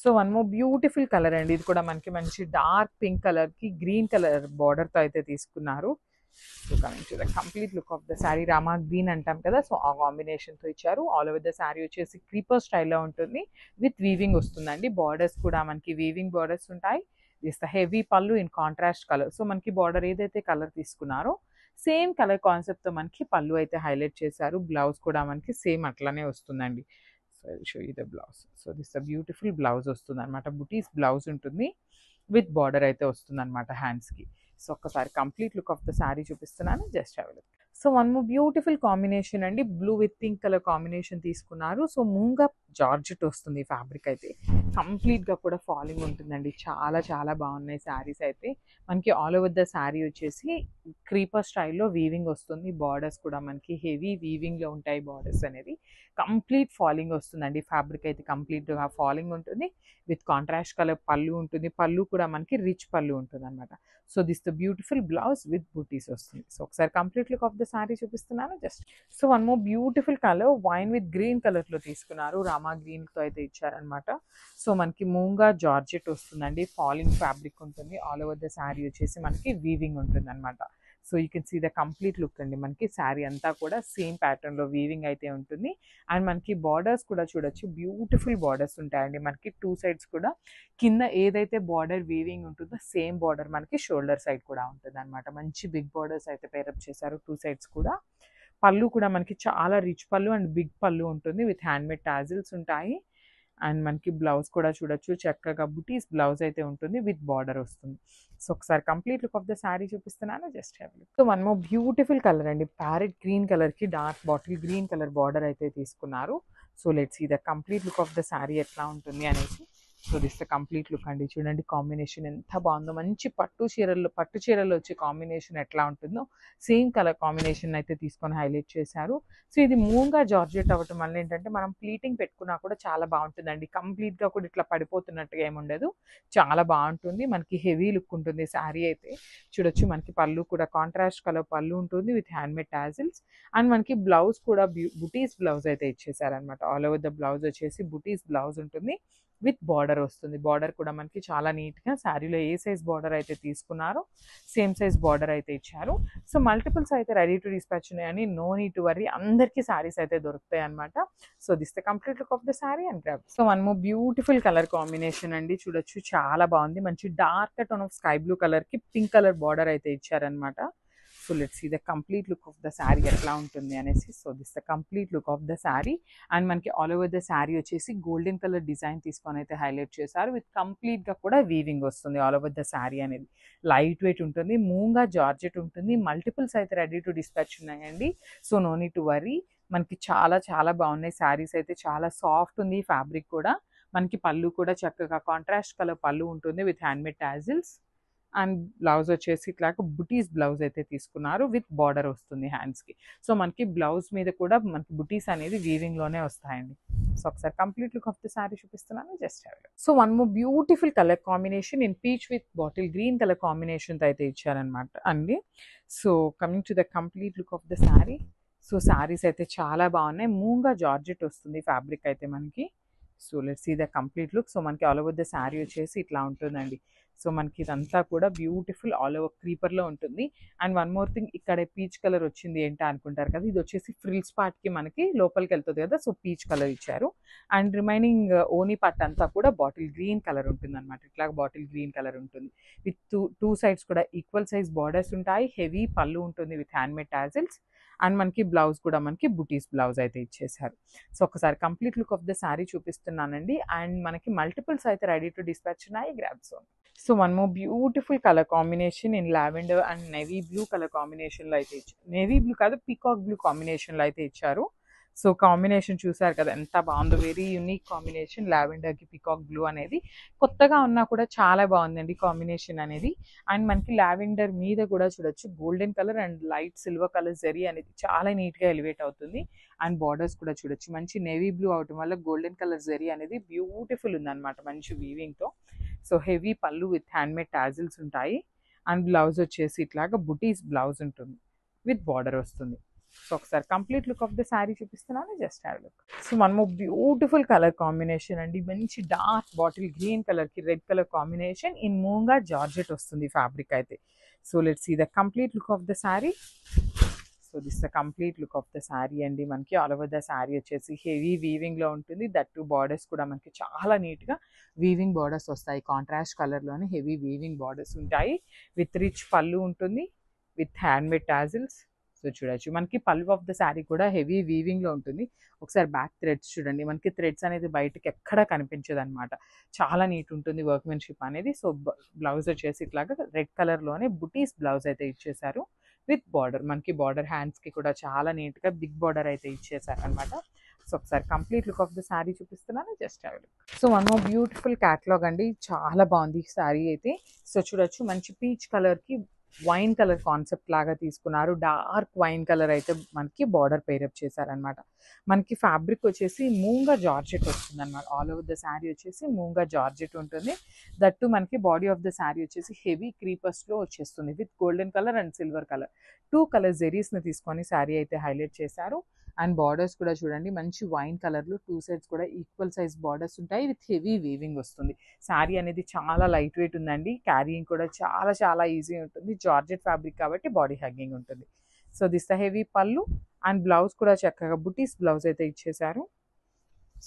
So one more beautiful colour అండి. ఇది కూడా మనకి మంచి డార్క్ పింక్ కలర్ కి గ్రీన్ కలర్ బార్డర్ తో అయితే తీసుకున్నారు. So coming to the complete look of the sari, Rama green అంటాం కదా, సో ఆ కాంబినేషన్ తో ఇచ్చారు. ఆల్ ఓవర్ ద శారీ వచ్చేసి క్రీపర్ స్టైల్లో ఉంటుంది, విత్ వీవింగ్ వస్తుందండి. బార్డర్స్ కూడా మనకి వీవింగ్ బార్డర్స్ ఉంటాయి. దిస్ ద హెవీ పళ్ళు ఇన్ కాంట్రాస్ట్ కలర్. సో మనకి బార్డర్ ఏదైతే కలర్ తీసుకున్నారో సేమ్ కలర్ కాన్సెప్ట్ తో మనకి పళ్ళు అయితే హైలైట్ చేశారు. బ్లౌజ్ కూడా మనకి సేమ్ అట్లానే వస్తుందండి. So I will show you the blouse. So this the beautiful blouse వస్తుంది అనమాట. బుటీస్ బ్లౌజ్ ఉంటుంది, విత్ బార్డర్ అయితే వస్తుంది అనమాట హ్యాండ్స్కి. సో ఒక్కసారి complete look of the sari చూపిస్తున్నాను, just have a look. So one more beautiful combination అండి, blue with pink colour combination తీసుకున్నారు. సో మూంగా జార్జెట్ వస్తుంది ఫ్యాబ్రిక్ అయితే, కంప్లీట్గా కూడా ఫాలింగ్ ఉంటుందండి. చాలా చాలా బాగున్నాయి శారీస్ అయితే. మనకి ఆల్ ఓవర్ ద శారీ వచ్చేసి క్రీపర్ స్టైల్లో వీవింగ్ వస్తుంది. బార్డర్స్ కూడా మనకి హెవీ వీవింగ్లో ఉంటాయి. బార్డర్స్ అనేది కంప్లీట్ ఫాలింగ్ వస్తుందండి. ఫ్యాబ్రిక్ అయితే కంప్లీట్గా ఫాలింగ్ ఉంటుంది, విత్ కాంట్రాస్ట్ కలర్ పళ్ళు ఉంటుంది. పళ్ళు కూడా మనకి రిచ్ పళ్ళు ఉంటుంది అనమాట. So this the beautiful blouse with buttis వస్తుంది. సో ఒకసారి complete look of the sari చూపిస్తున్నాను just. So one more beautiful colour wine with green కలర్లో తీసుకున్నారు. రామా గ్రీన్తో అయితే ఇచ్చారనమాట. సో మనకి మూంగా జార్జెట్ వస్తుందండి, ఫాలింగ్ ఫ్యాబ్రిక్ ఉంటుంది. ఆల్ ఓవర్ ద శారీ వచ్చేసి మనకి వీవింగ్ ఉంటుంది అనమాట. So you can see the complete look అండి. మనకి శారీ అంతా కూడా సేమ్ ప్యాటర్న్లో వీవింగ్ అయితే ఉంటుంది. అండ్ మనకి బార్డర్స్ కూడా చూడొచ్చు, బ్యూటిఫుల్ బార్డర్స్ ఉంటాయండి. మనకి టూ సైడ్స్ కూడా కింద ఏదైతే బార్డర్ వీవింగ్ ఉంటుందో సేమ్ బార్డర్ మనకి షోల్డర్ సైడ్ కూడా ఉంటుంది అనమాట. మంచి బిగ్ బార్డర్స్ అయితే పేరప్ చేశారు టూ సైడ్స్ కూడా. పళ్ళు కూడా మనకి చాలా రిచ్ పళ్ళు అండ్ బిగ్ పళ్ళు ఉంటుంది, విత్ హ్యాండ్మేడ్ టాజిల్స్ ఉంటాయి. అండ్ మనకి బ్లౌజ్ కూడా చూడొచ్చు, చక్కగా బుటీస్ బ్లౌజ్ అయితే ఉంటుంది, విత్ బార్డర్ వస్తుంది. సో ఒకసారి complete look of the sari చూపిస్తున్నాను, just have look. So one more beautiful colour అండి, ప్యారెట్ గ్రీన్ కలర్కి dark bottle green colour border అయితే తీసుకున్నారు. So let's see the complete look of the sari ఎట్లా ఉంటుంది అనేసి. So this the complete look అండి. చూడండి కాంబినేషన్ ఎంత బాగుందో, మంచి పట్టు చీరల్లో వచ్చే కాంబినేషన్ ఎట్లా ఉంటుందో సేమ్ కలర్ కాంబినేషన్ అయితే తీసుకొని హైలైట్ చేశారు. సో ఇది మూంగా జార్జెట్ అవ్వటం వల్ల ఏంటంటే మనం ప్లీటింగ్ పెట్టుకున్నా కూడా చాలా బాగుంటుందండి. కంప్లీట్గా కూడా ఇట్లా పడిపోతున్నట్టుగా ఏముండదు, చాలా బాగుంటుంది. మనకి హెవీ లుక్ ఉంటుంది శారీ అయితే. చూడొచ్చు మనకి పళ్ళు కూడా కాంట్రాస్ట్ కలర్ పళ్ళు ఉంటుంది, విత్ హ్యాండ్మేడ్ టాజిల్స్. అండ్ మనకి బ్లౌజ్ కూడా బుటీస్ బ్లౌజ్ అయితే ఇచ్చేసారనమాట. ఆల్ ఓవర్ ద బ్లౌజ్ వచ్చేసి బుటీస్ బ్లౌజ్ ఉంటుంది, విత్ బార్డర్ వస్తుంది. బార్డర్ కూడా మనకి చాలా నీట్గా శారీలో ఏ సైజ్ బార్డర్ అయితే తీసుకున్నారో సేమ్ సైజ్ బార్డర్ అయితే ఇచ్చారు. సో మల్టిపుల్స్ అయితే రెడీ టు డిస్పాచ్ ఉన్నాయని, నో నీడ్ టు వరీ, అందరికీ శారీస్ అయితే దొరుకుతాయి అనమాట. So this the complete look of the sari and grab. So one more beautiful colour combination అండి, చూడొచ్చు చాలా బాగుంది. మంచి dark tone of sky blue కలర్కి పింక్ కలర్ బార్డర్ అయితే ఇచ్చారనమాట. So let's see the complete look of the sari ఎట్లా ఉంటుంది అనేసి. So this the complete look of the sari. And మనకి ఆల్ ఓవర్ ద శారీ వచ్చేసి గోల్డెన్ కలర్ డిజైన్ తీసుకొని అయితే హైలైట్ చేశారు, విత్ కంప్లీట్గా కూడా వీవింగ్ వస్తుంది. ఆల్ ఓవర్ ద శారీ అనేది లైట్ వెయిట్ ఉంటుంది, మూంగా జార్జెట్ ఉంటుంది. మల్టిపుల్స్ అయితే రెడీ టు డిస్పాచ్ ఉన్నాయండి. So no need to worry, మనకి చాలా చాలా బాగున్నాయి శారీస్ అయితే. చాలా సాఫ్ట్ ఉంది ఫ్యాబ్రిక్ కూడా. మనకి పళ్ళు కూడా చక్కగా కాంట్రాస్ట్ కలర్ పళ్ళు ఉంటుంది, with handmade tassels. And blouse వచ్చేసి ఇట్లాగా బుటీస్ బ్లౌజ్ అయితే తీసుకున్నారు, విత్ బార్డర్ వస్తుంది హ్యాండ్స్కి. సో మనకి బ్లౌజ్ మీద కూడా మనకి బుటీస్ అనేది వీవింగ్లోనే వస్తాయండి. సో ఒకసారి complete look of the sari చూపిస్తున్నాను, just have. So one more beautiful colour combination in peach with bottle green colour కాంబినేషన్తో అయితే ఇచ్చారనమాట అండి. So coming to the complete look of the sari. So saris అయితే చాలా బాగున్నాయి. మూంగా జార్జెట్ వస్తుంది ఫ్యాబ్రిక్ అయితే మనకి. So let's see the complete look. So మనకి ఆల్ ఓవర్ ద శారీ వచ్చేసి ఇట్లా ఉంటుందండి. సో మనకి ఇదంతా కూడా బ్యూటిఫుల్ ఆల్ ఓవర్ క్రీపర్లో ఉంటుంది. అండ్ వన్ మోర్ థింగ్, ఇక్కడ పీచ్ కలర్ వచ్చింది ఏంటా అనుకుంటారు కదా, ఇది వచ్చేసి ఫ్రిల్స్ పార్ట్కి మనకి లోపలికి వెళ్తుంది కదా, సో పీచ్ కలర్ ఇచ్చారు. అండ్ రిమైనింగ్ ఓనీ పార్ట్ అంతా కూడా బాటిల్ గ్రీన్ కలర్ ఉంటుంది అనమాట. ఇట్లా బాటిల్ గ్రీన్ కలర్ ఉంటుంది, విత్ టూ సైడ్స్ కూడా ఈక్వల్ సైజ్ బార్డర్స్ ఉంటాయి. హెవీ పళ్ళు ఉంటుంది, విత్ హ్యాండ్మేడ్ టాజిల్స్. అండ్ మనకి బ్లౌజ్ కూడా మనకి బుటీస్ బ్లౌజ్ అయితే ఇచ్చేసారు. సో ఒకసారి complete look of the sari చూపిస్తున్నానండి. అండ్ మనకి మల్టిపుల్స్ అయితే రెడీ టు డిస్పాచ్ ఉన్నాయి, grab zone. So one more beautiful colour combination in lavender and navy blue colour కాంబినేషన్లో అయితే ఇచ్చారు. నేవీ బ్లూ కాదు, పీకాక్ బ్లూ కాంబినేషన్లో అయితే ఇచ్చారు. సో కాంబినేషన్ చూసారు కదా ఎంత బాగుందో, వెరీ యూనిక్ కాంబినేషన్. లావెండర్కి పీకాక్ బ్లూ అనేది కొత్తగా ఉన్నా కూడా చాలా బాగుందండి కాంబినేషన్ అనేది. అండ్ మనకి లావెండర్ మీద కూడా చూడొచ్చు golden colour and light silver colour zari అనేది చాలా నీట్గా ఎలివేట్ అవుతుంది. అండ్ బార్డర్స్ కూడా చూడొచ్చు మంచి నేవీ బ్లూ అవటం వల్ల గోల్డెన్ కలర్ జరీ అనేది బ్యూటిఫుల్ ఉందన్నమాట, మంచి వీవింగ్తో. So heavy pallu with handmade tassels ఉంటాయి. అండ్ బ్లౌజ్ వచ్చేసి ఇట్లాగా బుటీస్ బ్లౌజ్ ఉంటుంది, విత్ బార్డర్ వస్తుంది. సో ఒకసారి complete look of the sari చూపిస్తున్నాను, జస్ట్ హ్యావ్ లుక్. సో మనము బ్యూటిఫుల్ కలర్ కాంబినేషన్ అండి, మంచి డార్క్ బాటిల్ గ్రీన్ కలర్కి red colour combination in moonga georgette వస్తుంది ఫ్యాబ్రిక్ అయితే. So let's see the complete look of the sari. So this the complete look of the sari అండి. మనకి all over the sari వచ్చేసి heavy వీవింగ్లో ఉంటుంది. That to borders కూడా మనకి చాలా నీట్గా వీవింగ్ బార్డర్స్ వస్తాయి. కాంట్రాస్ట్ కలర్లోనే హెవీ వీవింగ్ బార్డర్స్ ఉంటాయి. విత్ రిచ్ పళ్ళు ఉంటుంది, విత్ హ్యాండ్మేడ్ టాజిల్స్. సో చూడొచ్చు మనకి పళ్ళు ఆఫ్ ద శారీ కూడా హెవీ వీవింగ్లో ఉంటుంది. ఒకసారి బ్యాక్ థ్రెడ్స్ చూడండి, మనకి థ్రెడ్స్ అనేది బయటకి ఎక్కడా కనిపించదు అనమాట. చాలా నీట్ ఉంటుంది వర్క్మెన్షిప్ అనేది. సో బ్లౌజ్ వచ్చేసి ఇట్లాగా రెడ్ కలర్లోనే బుటీస్ బ్లౌజ్ అయితే ఇచ్చేసారు విత్ బార్డర్. మనకి బార్డర్ హ్యాండ్స్కి కూడా చాలా నీట్గా బిగ్ బార్డర్ అయితే ఇచ్చేసారు అనమాట. సో ఒకసారి complete look of the sari చూపిస్తున్నాను, just have look. So one more beautiful catalogue అండి, చాలా బాగుంది శారీ అయితే. సో చూడొచ్చు మంచి పీచ్ కలర్కి వైన్ కలర్ కాన్సెప్ట్ లాగా తీసుకున్నారు. డార్క్ వైన్ కలర్ అయితే మనకి బార్డర్ పేరప్ చేశారనమాట. మనకి ఫ్యాబ్రిక్ వచ్చేసి మూంగా జార్జెట్ వస్తుంది అనమాట. ఆల్ ఓవర్ ద శారీ వచ్చేసి మూంగా జార్జెట్ ఉంటుంది. దట్టు మనకి బాడీ ఆఫ్ ద శారీ వచ్చేసి హెవీ క్రీపర్స్లో వచ్చేస్తుంది with golden colour and silver colour. 2 colour జెరీస్ని తీసుకొని శారీ అయితే హైలైట్ చేశారు. అండ్ బార్డర్స్ కూడా చూడండి మంచి వైన్ కలర్లో 2 సైడ్స్ కూడా ఈక్వల్ సైజ్ బార్డర్స్ ఉంటాయి విత్ హెవీ వీవింగ్ వస్తుంది. శారీ అనేది చాలా లైట్ వెయిట్ ఉందండి, క్యారీయింగ్ కూడా చాలా చాలా ఈజీ ఉంటుంది. జార్జెట్ ఫ్యాబ్రిక్ కాబట్టి బాడీ హగ్గింగ్ ఉంటుంది. సో దిస్ ద హెవీ పళ్ళు అండ్ బ్లౌజ్ కూడా చక్కగా బుటీస్ బ్లౌజ్ అయితే ఇచ్చేసారు.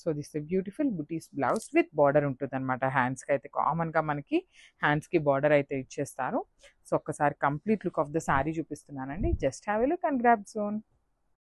So this beautiful buttis blouse with border ఉంటుంది అనమాట. హ్యాండ్స్కి అయితే కామన్గా మనకి హ్యాండ్స్కి బార్డర్ అయితే ఇచ్చేస్తారు. సో ఒక్కసారి complete look of the sari చూపిస్తున్నానండి, just have a look and grab zone.